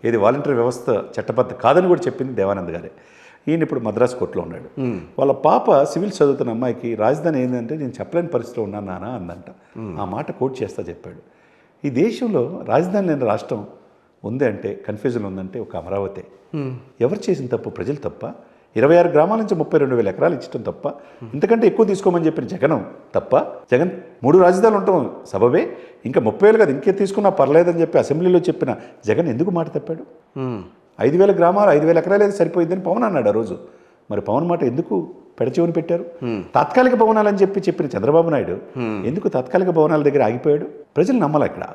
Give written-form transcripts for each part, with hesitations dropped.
ఏది వాలంటరీ వ్యవస్థ చట్టబద్ధ కాదని కూడా చెప్పింది దేవానంద్ గారే. ఈయన ఇప్పుడు మద్రాస్ కోర్టులో ఉన్నాడు. వాళ్ళ పాప సివిల్ చదువుతున్న అమ్మాయికి రాజధాని ఏంటంటే నేను చెప్పలేని పరిస్థితిలో ఉన్నాను నాన్న అందంట. ఆ మాట కోట్ చేస్తా చెప్పాడు. ఈ దేశంలో రాజధాని లేని రాష్ట్రం ఉంది అంటే, కన్ఫ్యూజన్ ఉందంటే ఒక అమరావతి. ఎవరు చేసిన తప్పు? ప్రజలు తప్ప. 26 గ్రామాల నుంచి 32,000 ఎకరాలు ఇచ్చడం తప్ప. ఇంతకంటే ఎక్కువ తీసుకోమని చెప్పిన జగన్ తప్ప. జగన్ 3 రాజధానులు ఉండటం సబబే. ఇంకా 30,000 కదా ఇంకే తీసుకున్నా పర్లేదని చెప్పి అసెంబ్లీలో చెప్పిన జగన్ ఎందుకు మాట తప్పాడు? 5,000 గ్రామాలు 5,000 ఎకరాలు అయితే సరిపోయిందని పవన్ అన్నాడు ఆ రోజు. మరి పవన్ మాట ఎందుకు పెడచెవిని పెట్టారు? తాత్కాలిక భవనాలని చెప్పిన చంద్రబాబు నాయుడు ఎందుకు తాత్కాలిక భవనాల దగ్గర ఆగిపోయాడు? ప్రజలు నమ్మాలి. ఇక్కడ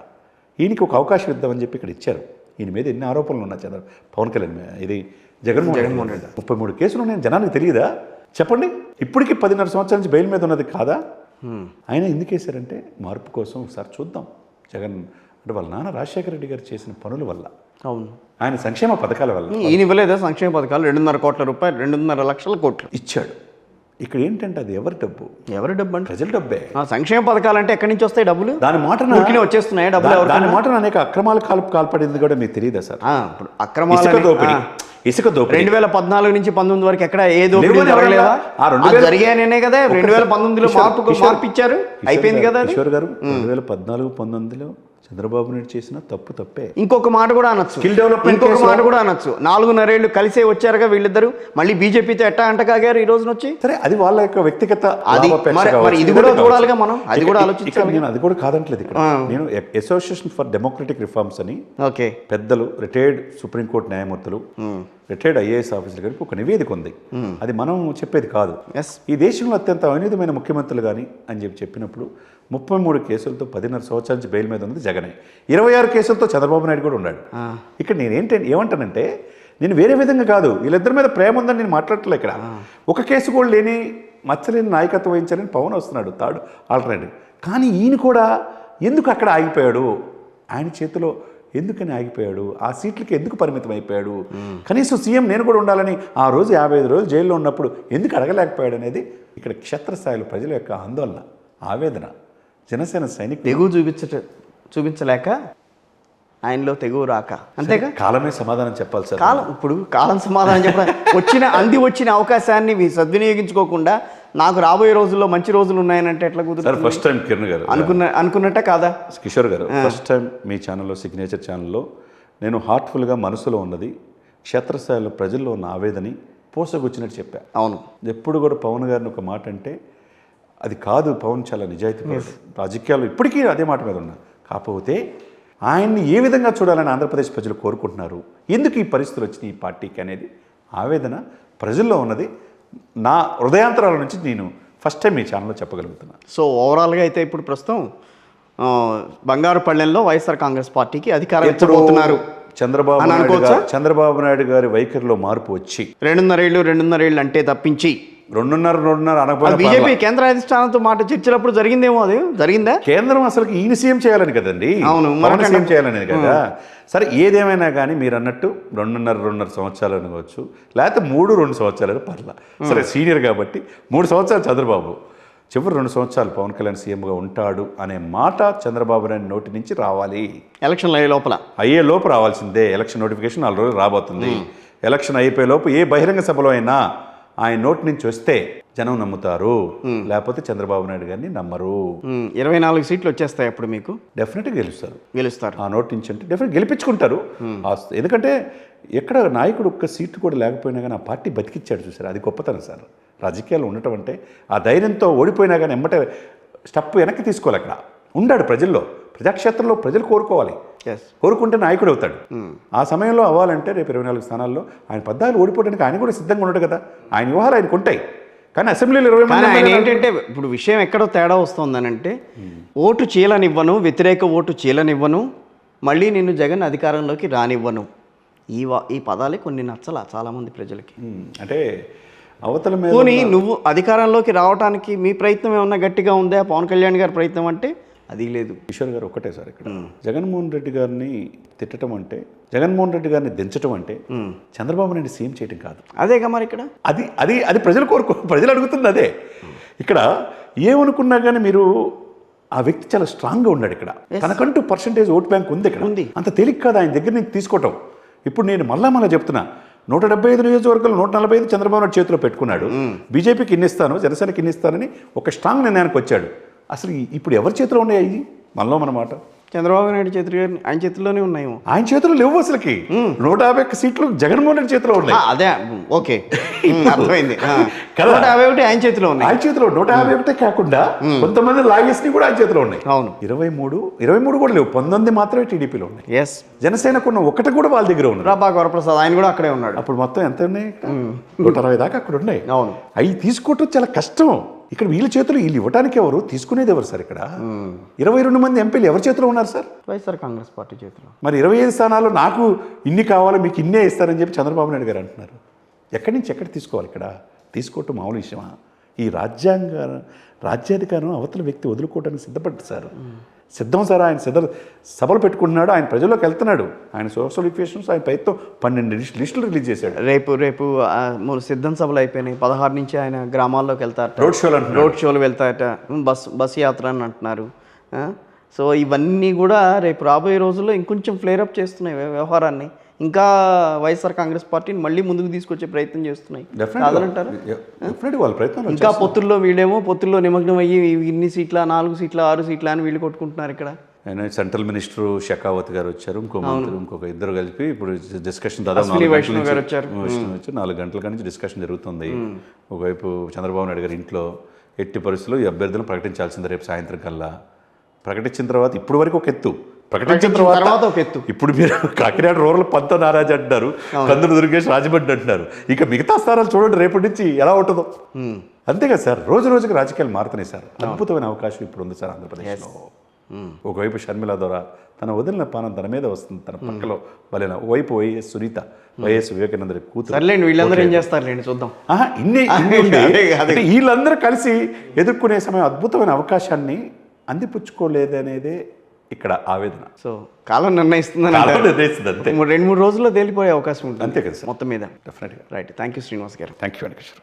ఈయనకి ఒక అవకాశం ఇద్దామని చెప్పి ఇక్కడ ఇచ్చారు. ఈయన మీద ఎన్ని ఆరోపణలు ఉన్నాయి పవన్ కళ్యాణ్ ఇది జగన్మోహన్ రెడ్డి 33 కేసులు నేను జనానికి తెలియదా? చెప్పండి. ఇప్పటికీ 10.5 సంవత్సరాల నుంచి బెయిల్ మీద ఉన్నది కాదా? ఆయన ఎందుకు వేశారంటే మార్పు కోసం ఒకసారి చూద్దాం. జగన్ అంటే వాళ్ళ నాన్న రాజశేఖర రెడ్డి గారు చేసిన పనుల వల్ల, అవును, ఆయన సంక్షేమ పథకాల వల్ల. ఈయన ఇవ్వలేదా సంక్షేమ పథకాలు? 2.5 కోట్ల రూపాయలు, 2.5 లక్షల కోట్లు ఇచ్చాడు. ఇక్కడ ఏంటంటే అది ఎవరి డబ్బు? ఎవరి డబ్బు అంటే ప్రజల డబ్బే. సంక్షేమ పథకాలు అంటే ఎక్కడి నుంచి వస్తాయి డబ్బులు? దాని మాట వచ్చేస్తున్నాయి డబ్బులు. దాని మాట అనేక అక్రమాలు కాల్పడింది కూడా మీకు తెలియదా సార్? ఇప్పుడు అక్రమాలు, ఇసుక దోపిడీ 2014 నుంచి 19 వరకు ఎక్కడ ఏ దోపిడీ జరగలేదా? జరిగాయనే కదా 2019లో మార్పు ఇచ్చారు, అయిపోయింది కదా. కిషోర్ గారు 2014-19లో చంద్రబాబు నాయుడు చేసిన తప్పే. ఇంకొక మాట కూడా అనొచ్చు, ఇంకొక మాట కూడా అనొచ్చు. 4.5 ఏళ్ళు కలిసే వచ్చారుగా వీళ్ళిద్దరు. మళ్ళీ బీజేపీతో ఎట్టా అంటకాగారు ఈ రోజున వచ్చి. సరే, అది వాళ్ళ యొక్క వ్యక్తిగత. ఇది కూడా చూడాలిగా మనం, అది కూడా ఆలోచించాలి. నేను అది కూడా కాదంటలేదు. ఇక్కడ నేను అసోసియేషన్ ఫర్ డెమోక్రటిక్ రిఫార్మ్స్ అని పెద్దలు, రిటైర్డ్ సుప్రీంకోర్టు న్యాయమూర్తులు, రిటైర్డ్ ఐఏఎస్ ఆఫీసర్ గారికి ఒక నివేదిక ఉంది. అది మనం చెప్పేది కాదు. ఈ దేశంలో అత్యంత అవినీతమైన ముఖ్యమంత్రులు కానీ అని చెప్పినప్పుడు 33 కేసులతో 10.5 సంవత్సరాల నుంచి బెయిల్ మీద ఉన్నది జగనే. 26 కేసులతో చంద్రబాబు నాయుడు కూడా ఉన్నాడు. ఇక్కడ నేను ఏమంటానంటే, నేను వేరే విధంగా కాదు, వీళ్ళిద్దరి మీద ప్రేమ ఉందని నేను మాట్లాడట్లే. ఇక్కడ ఒక కేసు కూడా లేని మచ్చలేని నాయకత్వం వహించాలని పవన్ వస్తున్నాడు, థర్డ్ ఆల్టర్నేటివ్. కానీ ఈయన కూడా ఎందుకు అక్కడ ఆగిపోయాడు? ఆయన చేతిలో ఎందుకని ఆగిపోయాడు? ఆ సీట్లకి ఎందుకు పరిమితం అయిపోయాడు? కనీసం సీఎం నేను కూడా ఉండాలని ఆ రోజు 55 రోజులు జైల్లో ఉన్నప్పుడు ఎందుకు అడగలేకపోయాడు అనేది ఇక్కడ క్షేత్రస్థాయిలో ప్రజల యొక్క ఆందోళన, ఆవేదన. జనసేన సైనికులు తెగువ చూపించలేక ఆయనలో తెగువ రాక, అంతేగా. కాలమే సమాధానం చెప్పాలి సార్. కాలం సమాధానం చెప్పాలి. వచ్చిన అవకాశాన్ని సద్వినియోగించుకోకుండా నాకు రాబోయే రోజుల్లో మంచి రోజులు ఉన్నాయనంటే ఎట్లా కుదురుతుంది? ఫస్ట్ టైం కిరణ్ గారు అనుకున్నట్టే కాదా? కిషోర్ గారు ఫస్ట్ టైం మీ ఛానల్లో, సిగ్నేచర్ ఛానల్లో నేను హార్ట్ఫుల్గా మనసులో ఉన్నది, క్షేత్రస్థాయిలో ప్రజల్లో ఉన్న ఆవేదని పోసగొచ్చినట్టు చెప్పా. అవును. ఎప్పుడు కూడా పవన్ గారిని ఒక మాట అంటే అది కాదు, పవన్ చాలా నిజాయితీ రాజకీయాలు ఇప్పటికీ అదే మాట మీద ఉన్నా. కాకపోతే ఆయన్ని ఏ విధంగా చూడాలని ఆంధ్రప్రదేశ్ ప్రజలు కోరుకుంటున్నారు, ఎందుకు ఈ పరిస్థితులు వచ్చినాయి ఈ పార్టీకి అనేది ఆవేదన ప్రజల్లో ఉన్నది. నా హృదయాంతరాల నుంచి నేను ఫస్ట్ టైం మీ ఛానల్లో చెప్పగలుగుతున్నాను. సో ఓవరాల్గా అయితే ఇప్పుడు ప్రస్తుతం బంగారుపల్లెంలో వైఎస్ఆర్ కాంగ్రెస్ పార్టీకి అధికారం ఇవ్వబోతున్నారు. చంద్రబాబు నాయుడు గారి వైఖరిలో మార్పు వచ్చి 2.5 ఏళ్ళు అంటే తప్పించి 2.5 అనకపోతే బీజేపీ కేంద్ర అధిష్టానంతో మాట చర్చలప్పుడు జరిగిందేమో. అది జరిగిందా? కేంద్రం అసలు ఈయన సీఎం చేయాలని కదండి. అవును, సీఎం చేయాలనేది కదా. సరే, ఏదేమైనా కానీ మీరు అన్నట్టు 2.5 సంవత్సరాలు అనుకోవచ్చు, లేకపోతే 2 సంవత్సరాలు పర్లా. సరే, సీనియర్ కాబట్టి 3 సంవత్సరాలు చంద్రబాబు, చివరి 2 సంవత్సరాలు పవన్ కళ్యాణ్ సీఎంగా ఉంటాడు అనే మాట చంద్రబాబు నాయుడు నోటి నుంచి రావాలి. ఎలక్షన్ అయ్యే లోపు రావాల్సిందే. ఎలక్షన్ నోటిఫికేషన్ 4 రోజులు రాబోతుంది. ఎలక్షన్ అయిపోయే లోపు ఏ బహిరంగ సభలో అయినా ఆయన నోటి నుంచి వస్తే జనం నమ్ముతారు, లేకపోతే చంద్రబాబు నాయుడు గారిని నమ్మరు. 24 సీట్లు వచ్చేస్తాయి అప్పుడు మీకు. డెఫినెట్గా గెలుస్తారు ఆ నోటి నుంచి. అంటే డెఫినెట్ గెలిపించుకుంటారు. ఎందుకంటే ఎక్కడ నాయకుడు ఒక్క సీటు కూడా లేకపోయినా కానీ ఆ పార్టీ బతికిచ్చాడు చూసారు, అది గొప్పతనం సార్. రాజకీయాల్లో ఉండటం అంటే ఆ ధైర్యంతో ఓడిపోయినా కానీ ఎమ్మటే స్టెప్ వెనక్కి తీసుకోవాలి. అక్కడ ఉండాడు ప్రజల్లో, ప్రజాక్షేత్రంలో ప్రజలు కోరుకోవాలి. కోరుకుంటే నాయకుడు అవుతాడు. ఆ సమయంలో అవ్వాలంటే రేపు 24 స్థానాల్లో ఆయన 14 ఓడిపోవడానికి ఆయన కూడా సిద్ధంగా ఉన్నాడు కదా. ఆయన వ్యూహాలు ఆయనకు ఉంటాయి. కానీ అసెంబ్లీలో 20 మంది. ఆయన ఏంటంటే ఇప్పుడు విషయం ఎక్కడో తేడా వస్తుందనంటే, ఓటు చీలనివ్వను, వ్యతిరేక ఓటు చీలనివ్వను, మళ్ళీ నిన్ను జగన్ అధికారంలోకి రానివ్వను, ఈ పదాలే కొన్ని నచ్చలా చాలామంది ప్రజలకి. అంటే అవతల మీద నువ్వు అధికారంలోకి రావడానికి మీ ప్రయత్నం ఏమన్నా గట్టిగా ఉందా? పవన్ కళ్యాణ్ గారి ప్రయత్నం అంటే అది లేదు. కిషోర్ గారు ఒకటే సార్, ఇక్కడ జగన్మోహన్ రెడ్డి గారిని తిట్టడం అంటే, జగన్మోహన్ రెడ్డి గారిని దించడం అంటే చంద్రబాబు నాయుడు సీఎం చేయడం కాదు. అదేగా మరి ఇక్కడ అది ప్రజలు ప్రజలు అడుగుతుంది అదే. ఇక్కడ ఏమనుకున్నా కానీ మీరు ఆ వ్యక్తి చాలా స్ట్రాంగ్గా ఉన్నాడు. ఇక్కడ తనకంటూ పర్సంటేజ్ ఓట్ బ్యాంక్ ఉంది. ఇక్కడ అంత తేలిక కాదు ఆయన దగ్గర నుంచి తీసుకోవటం. ఇప్పుడు నేను మళ్ళా చెప్తున్నా 175 నియోజకవర్గాలు 145 చంద్రబాబు నాయుడు చేతిలో పెట్టుకున్నాడు. బీజేపీకి ఇన్నిస్తాను, జనసేనకి ఇన్నిస్తానని ఒక స్ట్రాంగ్ నిర్ణయానికి వచ్చాడు. అసలు ఇప్పుడు ఎవరి చేతిలో ఉన్నాయి అవి మన మాట? చంద్రబాబు నాయుడు ఆయన చేతిలోనే ఉన్నాయేమో. ఆయన చేతిలో లేవు అసలుకి. 151 సీట్లు జగన్మోహన్ రెడ్డి చేతిలో ఉన్నాయి. అదే ఓకే, అర్థమైంది. 151 ఆయన చేతిలో ఉన్నాయి. ఆయన చేతిలో 151 కాకుండా కొంతమంది లాగేసి కూడా ఆయన చేతిలో ఉన్నాయి. అవును, 23 కూడా లేవు, 19 మాత్రమే టీడీపీలో ఉన్నాయి. ఎస్, జనసేనకున్న ఒకటి కూడా వాళ్ళ దగ్గర ఉన్నాయి. రాబాక వరప్రసాద్ ఆయన కూడా అక్కడే ఉన్నాడు. అప్పుడు మొత్తం ఎంత ఉన్నాయి? 160 దాకా అక్కడ ఉన్నాయి. అవును, అవి తీసుకోవటం చాలా కష్టం. ఇక్కడ వీళ్ళ చేతులు వీళ్ళు ఇవ్వడానికి ఎవరు, తీసుకునేది ఎవరు సార్? ఇక్కడ 22 మంది ఎంపీలు ఎవరి చేతిలో ఉన్నారు సార్? వైఎస్ఆర్ కాంగ్రెస్ పార్టీ చేతిలో. మరి 25 స్థానాలు నాకు ఇన్ని కావాలి, మీకు ఇన్నే ఇస్తారని చెప్పి చంద్రబాబు నాయుడు గారు అంటున్నారు. ఎక్కడి నుంచి ఎక్కడ తీసుకోవాలి? ఇక్కడ తీసుకోవటం మామూలు విషయమా? ఈ రాజ్యాధికారం అవతల వ్యక్తి వదులుకోవడానికి సిద్ధపడ్డారు సార్. సిద్ధం సార్. ఆయన సభలు పెట్టుకుంటున్నాడు, ఆయన ప్రజల్లోకి వెళ్తున్నాడు, ఆయన సోషల్ ఈక్వేషన్స్ ఆయన ప్రయత్నం 12 లిస్టులు రిలీజ్ చేశాడు. రేపు సిద్ధం సభలు అయిపోయినాయి. 16 నుంచి ఆయన గ్రామాల్లోకి వెళ్తారట, రోడ్ షోలు వెళ్తారట, బస్ యాత్ర అని అంటున్నారు. సో ఇవన్నీ కూడా రేపు రాబోయే రోజుల్లో ఇంకొంచెం ఫ్లేరప్ చేస్తున్నాయి వ్యవహారాన్ని. ఇంకా వైఎస్ఆర్ కాంగ్రెస్ పార్టీని మళ్ళీ ముందుకు తీసుకొచ్చే ప్రయత్నం చేస్తున్నాయి. కాదంటారు? ఇంకా పొత్తుల్లో నిమగ్నం అయ్యి ఇన్ని సీట్ల, 4 సీట్ల, 6 సీట్ల అని వీళ్ళు కొట్టుకుంటున్నారు. ఇక్కడ ఆయన సెంట్రల్ మినిస్టర్ షెకావత్ గారు వచ్చారు, ఇంకొక ఇద్దరు కలిపి ఇప్పుడు డిస్కషన్ దాదాపు 4 గంటల వచ్చారు. 4 గంటల నుంచి డిస్కషన్ జరుగుతుంది. ఒకవైపు చంద్రబాబు నాయుడు గారి ఇంట్లో ఎట్టి పరిస్థితుల్లో ఈ అభ్యర్థులను ప్రకటించాల్సిందే రేపు సాయంత్రం కల్లా. ప్రకటించిన తర్వాత ఇప్పుడు వరకు ఒక ఎత్తు, ప్రకటించిన తర్వాత ఒక ఎత్తు. ఇప్పుడు మీరు కాకినాడ రూరల్ పంతో నారాజు అంటున్నారు, కందులు దుర్గేష్ రాజమండ్రి అంటున్నారు. ఇక మిగతా స్థానాలు చూడండి రేపటి నుంచి ఎలా ఉంటుందో. అంతే కదా సార్, రోజుకి రాజకీయాలు మారుతున్నాయి సార్. అద్భుతమైన అవకాశం ఇప్పుడు ఉంది సార్ ఆంధ్రప్రదేశ్లో. ఒకవైపు షర్మిల ద్వారా తన వదిలిన పానం తన మీద వస్తుంది, తన పక్కలో బలైన. ఒకవైపు వైఎస్ సునీత, వైఎస్ వివేకానంద కూతురు. వీళ్ళందరూ ఏం చేస్తారులేండి చూద్దాం. వీళ్ళందరూ కలిసి ఎదుర్కొనే సమయం అద్భుతమైన అవకాశాన్ని అందిపుచ్చుకోలేదనేదే ఇక్కడ ఆవేదన. సో కాలం నిర్ణయిస్తుందని అంతే. 2-3 రోజుల్లో తేలిపోయే అవకాశం ఉంటుంది అంతే కదా సార్, మొత్తం మీద. డెఫినెట్గా. రైట్, థ్యాంక్ యూ శ్రీనివాస్ గారు. Thank you Venkateswara.